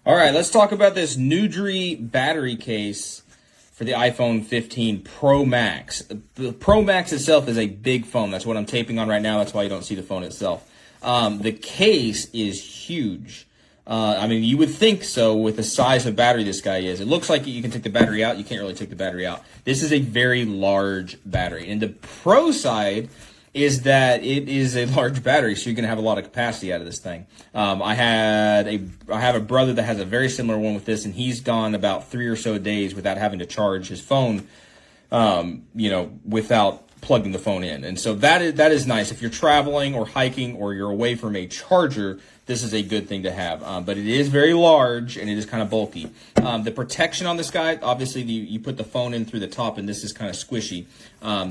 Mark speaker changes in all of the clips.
Speaker 1: All right, let's talk about this NEWDERY battery case for the iPhone 15 Pro Max. The Pro Max itself is a big phone. That's what I'm taping on right now. That's why you don't see the phone itself. The case is huge. I mean, you would think so with the size of battery this guy is. It looks like you can take the battery out. You can't really take the battery out. This is a very large battery. And the pro side is that it is a large battery, so you're going to have a lot of capacity out of this thing. I have a brother that has a very similar one with this, and he's gone about 3 or so days without having to charge his phone, without plugging the phone in. And so that is nice. If you're traveling or hiking or you're away from a charger, this is a good thing to have. But it is very large and it is kind of bulky. The protection on this guy, obviously you put the phone in through the top and this is kind of squishy.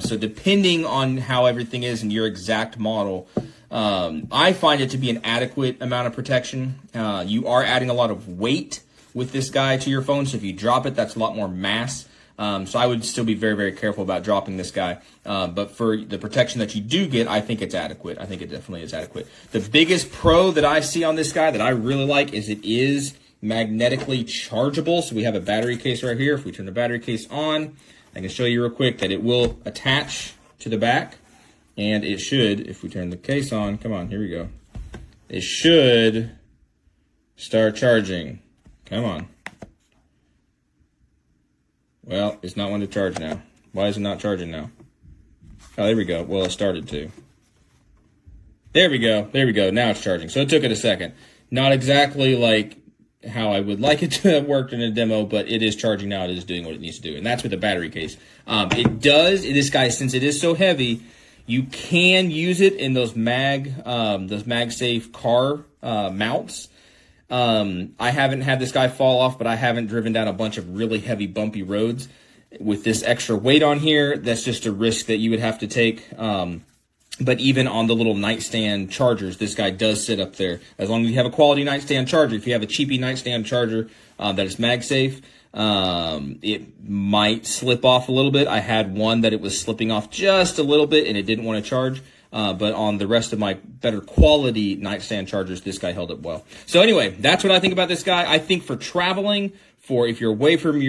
Speaker 1: So depending on how everything is in your exact model, I find it to be an adequate amount of protection. You are adding a lot of weight with this guy to your phone. So if you drop it, that's a lot more mass. So I would still be very, very careful about dropping this guy. But for the protection that you do get, I think it's adequate. I think it definitely is adequate. The biggest pro that I see on this guy that I really like is it is magnetically chargeable. So we have a battery case right here. If we turn the battery case on, I can show you real quick that it will attach to the back. And it should, if we turn the case on, come on, here we go. It should start charging. Come on. Well, it's not wanting to charge now. Why is it not charging now? Oh, there we go. Well, it started to. There we go. There we go. Now it's charging. So it took it a second. Not exactly like how I would like it to have worked in a demo, but it is charging now. It is doing what it needs to do. And that's with the battery case. This guy, since it is so heavy, you can use it in those MagSafe car mounts. I haven't had this guy fall off, but I haven't driven down a bunch of really heavy, bumpy roads. With this extra weight on here, that's just a risk that you would have to take. But even on the little nightstand chargers, this guy does sit up there. As long as you have a quality nightstand charger. If you have a cheapy nightstand charger that is MagSafe, it might slip off a little bit. I had one that it was slipping off just a little bit, and it didn't want to charge. But on the rest of my better quality nightstand chargers, this guy held up well. So anyway, that's what I think about this guy. I think for traveling, for if you're away from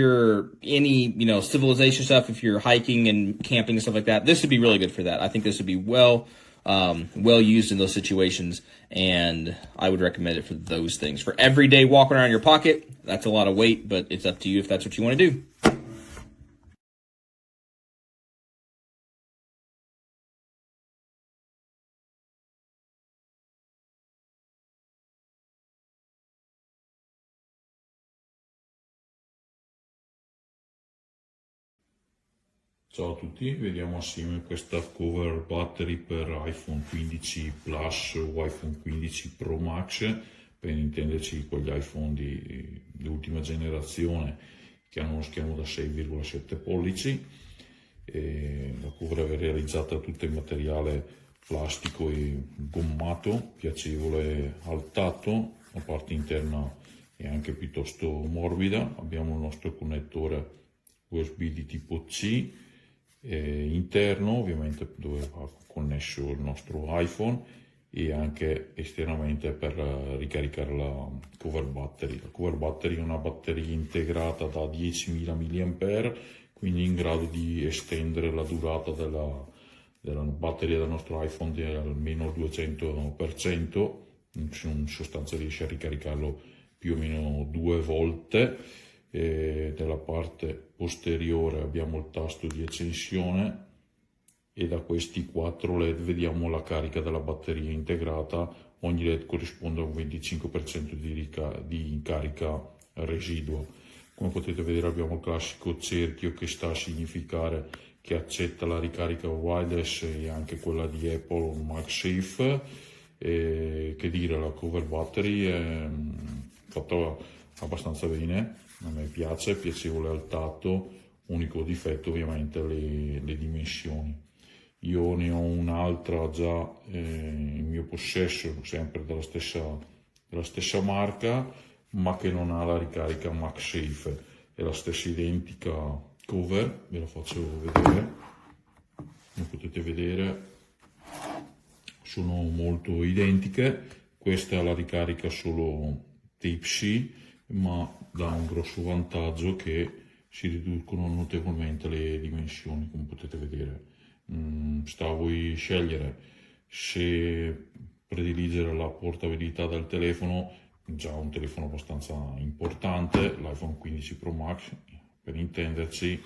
Speaker 1: any civilization stuff, if you're hiking and camping and stuff like that, this would be really good for that. I think this would be well used in those situations, and I would recommend it for those things. For everyday walking around your pocket, that's a lot of weight, but it's up to you if that's what you want to do.
Speaker 2: Ciao a tutti, vediamo assieme questa cover battery per iPhone 15 Plus o iPhone 15 Pro Max, per intenderci quegli iPhone di ultima generazione che hanno uno schermo da 6,7 pollici. La cover è realizzata tutta in materiale plastico e gommato, piacevole al tatto, la parte interna è anche piuttosto morbida. Abbiamo il nostro connettore USB di tipo C, interno ovviamente dove va connesso il nostro iPhone, e anche esternamente per ricaricare la cover battery. La cover battery è una batteria integrata da 10.000 mAh, quindi in grado di estendere la durata della batteria del nostro iPhone di almeno il 200%. In sostanza riesce a ricaricarlo più o meno 2 volte. Nella parte posteriore abbiamo il tasto di accensione, e da questi 4 LED vediamo la carica della batteria integrata. Ogni LED corrisponde a un 25% di carica residua. Come potete vedere abbiamo il classico cerchio che sta a significare che accetta la ricarica wireless e anche quella di Apple MagSafe. Che dire, la cover battery è fatta abbastanza bene, a me piace, è piacevole al tatto. Unico difetto ovviamente le dimensioni. Io ne ho un'altra già in mio possesso, sempre della stessa marca, ma che non ha la ricarica MagSafe. È la stessa identica cover, ve la faccio vedere. Come potete vedere sono molto identiche. Questa è la ricarica solo Type-C, ma dà un grosso vantaggio che si riducono notevolmente le dimensioni, come potete vedere. Sta a voi scegliere se prediligere la portabilità del telefono, già un telefono abbastanza importante, l'iPhone 15 Pro Max per intenderci,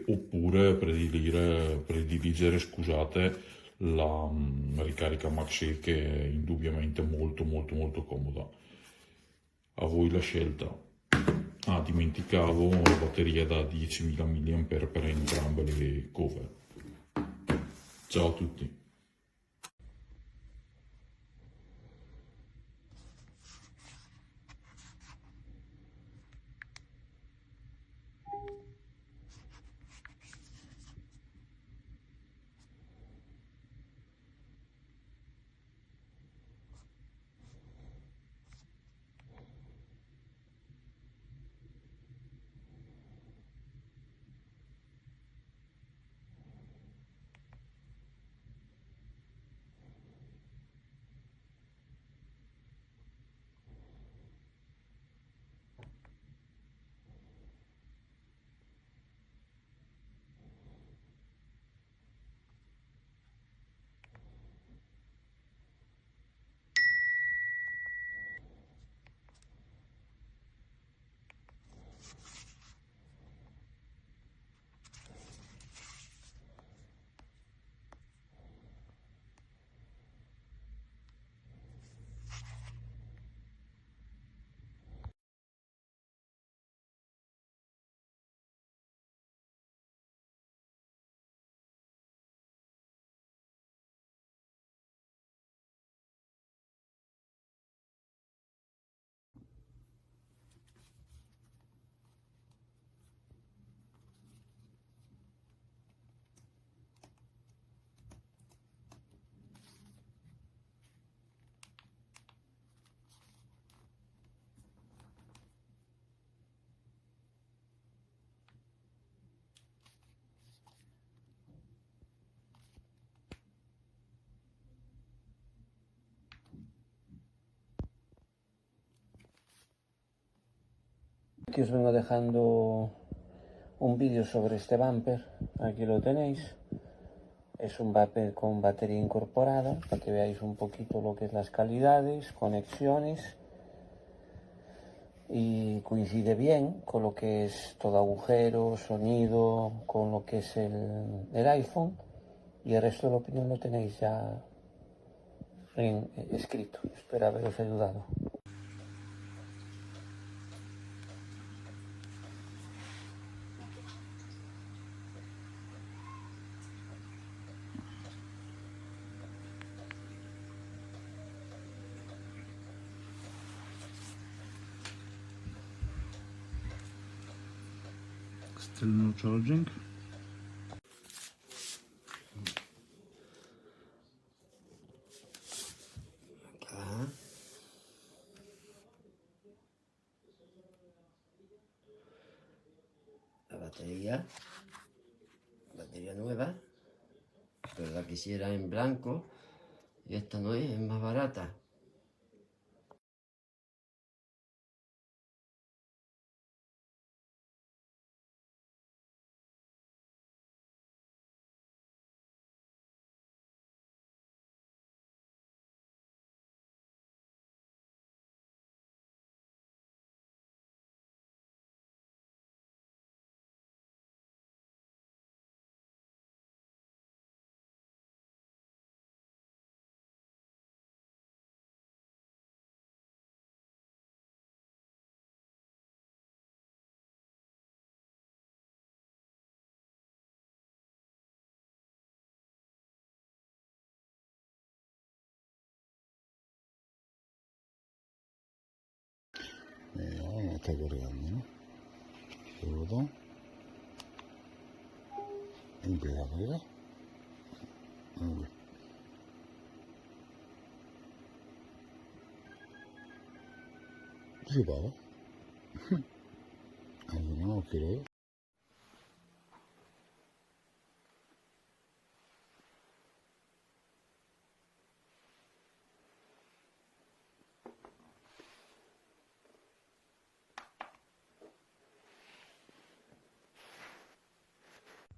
Speaker 2: oppure prediligere, scusate, la ricarica mAh, che è indubbiamente molto comoda. A voi la scelta. Ah, dimenticavo la batteria da 10.000 mAh per entrambe le cover. Ciao a tutti.
Speaker 3: Aquí os vengo dejando un vídeo sobre este bumper, aquí lo tenéis. Es un bumper con batería incorporada, para que veáis un poquito lo que es las calidades, conexiones, y coincide bien con lo que es todo agujero, sonido, con lo que es el iPhone, y el resto de la opinión lo tenéis ya escrito. Espero haberos ayudado.
Speaker 2: Still no charging.
Speaker 4: La batería nueva, pero la quisiera en blanco y esta no es más barata.
Speaker 5: Ahora no está cargando, ¿no? El botón. Empieza a cargar. Vale. ¿Se paga? Aunque no quiero ver.